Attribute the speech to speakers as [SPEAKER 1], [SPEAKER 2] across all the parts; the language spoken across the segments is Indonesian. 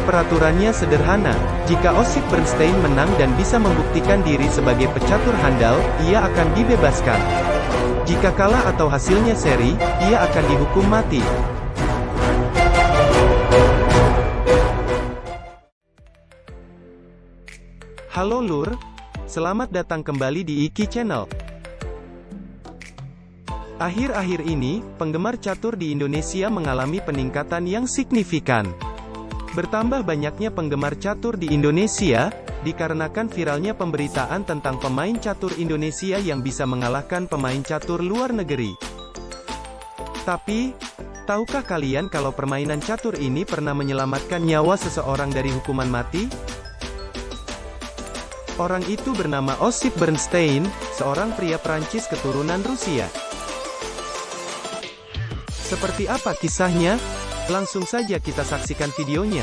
[SPEAKER 1] Peraturannya sederhana, jika Osip Bernstein menang dan bisa membuktikan diri sebagai pecatur handal, ia akan dibebaskan. Jika kalah atau hasilnya seri, ia akan dihukum mati. Halo Lur, selamat datang kembali di Iki Channel. Akhir-akhir ini, penggemar catur di Indonesia mengalami peningkatan yang signifikan. Bertambah banyaknya penggemar catur di Indonesia, dikarenakan viralnya pemberitaan tentang pemain catur Indonesia yang bisa mengalahkan pemain catur luar negeri. Tapi, tahukah kalian kalau permainan catur ini pernah menyelamatkan nyawa seseorang dari hukuman mati? Orang itu bernama Osip Bernstein, seorang pria Prancis keturunan Rusia. Seperti apa kisahnya? Langsung saja kita saksikan videonya.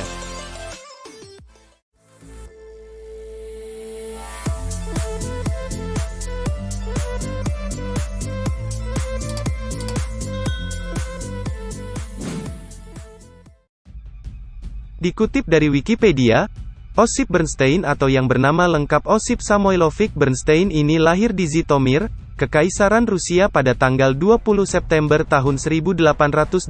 [SPEAKER 1] Dikutip dari Wikipedia, Osip Bernstein atau yang bernama lengkap Osip Samoilovich Bernstein ini lahir di Zhytomyr, Kekaisaran Rusia pada tanggal 20 September tahun 1882.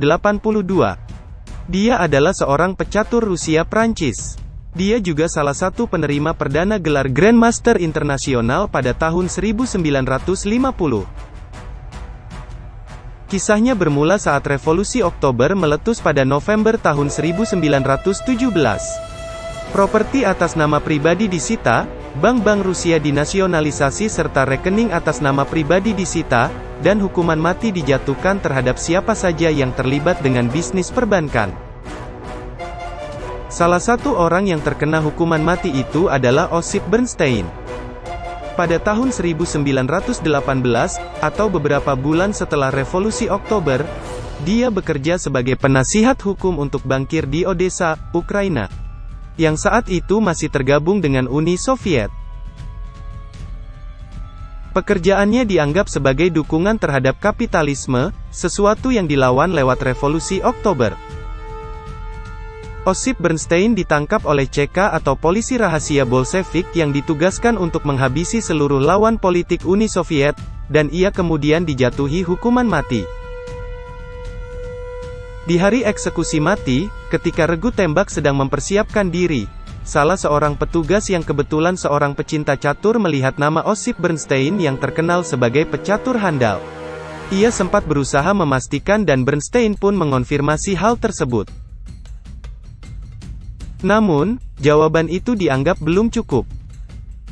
[SPEAKER 1] Dia adalah seorang pecatur Rusia Prancis. Dia juga salah satu penerima perdana gelar Grandmaster Internasional pada tahun 1950. Kisahnya bermula saat Revolusi Oktober meletus pada November tahun 1917. Properti atas nama pribadi disita, bank-bank Rusia dinasionalisasi serta rekening atas nama pribadi disita, dan hukuman mati dijatuhkan terhadap siapa saja yang terlibat dengan bisnis perbankan. Salah satu orang yang terkena hukuman mati itu adalah Osip Bernstein. Pada tahun 1918, atau beberapa bulan setelah Revolusi Oktober, dia bekerja sebagai penasihat hukum untuk bankir di Odessa, Ukraina, yang saat itu masih tergabung dengan Uni Soviet. Pekerjaannya dianggap sebagai dukungan terhadap kapitalisme, sesuatu yang dilawan lewat Revolusi Oktober. Osip Bernstein ditangkap oleh CK atau Polisi Rahasia Bolshevik yang ditugaskan untuk menghabisi seluruh lawan politik Uni Soviet, dan ia kemudian dijatuhi hukuman mati. Di hari eksekusi mati, ketika regu tembak sedang mempersiapkan diri, salah seorang petugas yang kebetulan seorang pecinta catur melihat nama Osip Bernstein yang terkenal sebagai pecatur handal. Ia sempat berusaha memastikan dan Bernstein pun mengonfirmasi hal tersebut. Namun, jawaban itu dianggap belum cukup.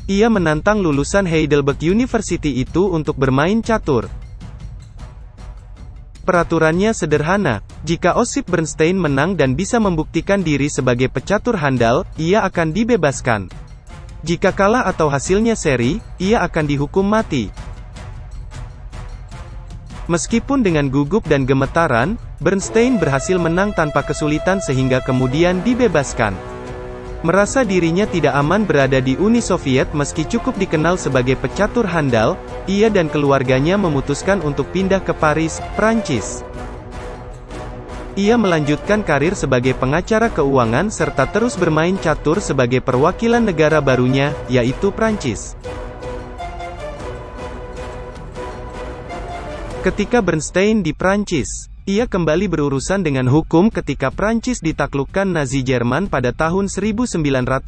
[SPEAKER 1] Ia menantang lulusan Heidelberg University itu untuk bermain catur. Peraturannya sederhana, jika Osip Bernstein menang dan bisa membuktikan diri sebagai pecatur handal, ia akan dibebaskan. Jika kalah atau hasilnya seri, ia akan dihukum mati. Meskipun dengan gugup dan gemetaran, Bernstein berhasil menang tanpa kesulitan sehingga kemudian dibebaskan. Merasa dirinya tidak aman berada di Uni Soviet meski cukup dikenal sebagai pecatur handal, ia dan keluarganya memutuskan untuk pindah ke Paris, Prancis. Ia melanjutkan karir sebagai pengacara keuangan serta terus bermain catur sebagai perwakilan negara barunya, yaitu Prancis. Ketika Bernstein di Prancis, ia kembali berurusan dengan hukum ketika Prancis ditaklukkan Nazi Jerman pada tahun 1940.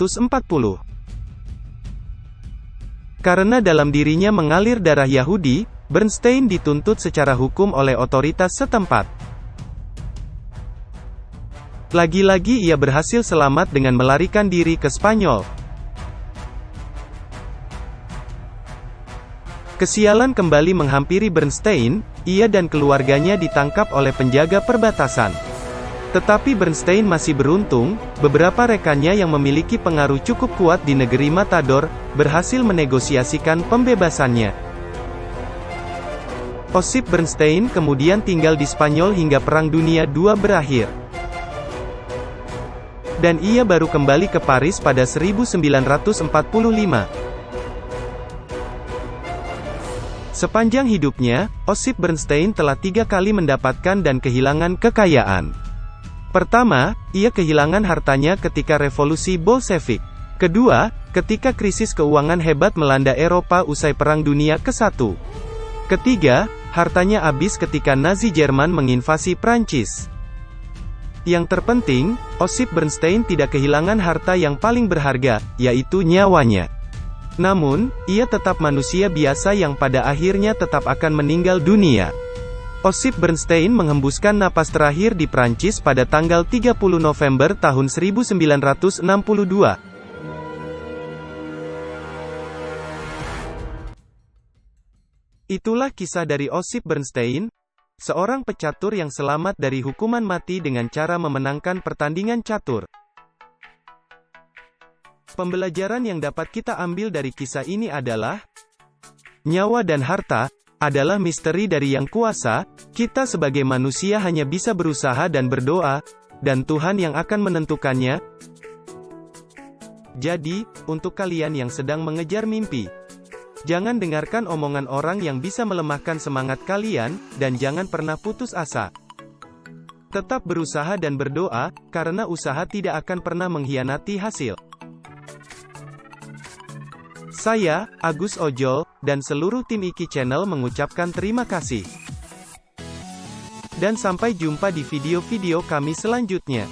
[SPEAKER 1] Karena dalam dirinya mengalir darah Yahudi, Bernstein dituntut secara hukum oleh otoritas setempat. Lagi-lagi ia berhasil selamat dengan melarikan diri ke Spanyol. Kesialan kembali menghampiri Bernstein, ia dan keluarganya ditangkap oleh penjaga perbatasan. Tetapi Bernstein masih beruntung, beberapa rekannya yang memiliki pengaruh cukup kuat di negeri Matador, berhasil menegosiasikan pembebasannya. Osip Bernstein kemudian tinggal di Spanyol hingga Perang Dunia II berakhir. Dan ia baru kembali ke Paris pada 1945. Sepanjang hidupnya, Osip Bernstein telah 3 kali mendapatkan dan kehilangan kekayaan. Pertama, ia kehilangan hartanya ketika revolusi Bolshevik. Kedua, ketika krisis keuangan hebat melanda Eropa usai Perang Dunia ke-1. Ketiga, hartanya habis ketika Nazi Jerman menginvasi Prancis. Yang terpenting, Osip Bernstein tidak kehilangan harta yang paling berharga, yaitu nyawanya. Namun, ia tetap manusia biasa yang pada akhirnya tetap akan meninggal dunia. Osip Bernstein menghembuskan napas terakhir di Prancis pada tanggal 30 November tahun 1962. Itulah kisah dari Osip Bernstein, seorang pecatur yang selamat dari hukuman mati dengan cara memenangkan pertandingan catur. Pembelajaran yang dapat kita ambil dari kisah ini adalah, nyawa dan harta adalah misteri dari Yang Kuasa. Kita sebagai manusia hanya bisa berusaha dan berdoa, dan Tuhan yang akan menentukannya. Jadi, untuk kalian yang sedang mengejar mimpi, jangan dengarkan omongan orang yang bisa melemahkan semangat kalian, dan jangan pernah putus asa. Tetap berusaha dan berdoa, karena usaha tidak akan pernah mengkhianati hasil. Saya, Agus Ojol, dan seluruh tim Iki Channel mengucapkan terima kasih. Dan sampai jumpa di video-video kami selanjutnya.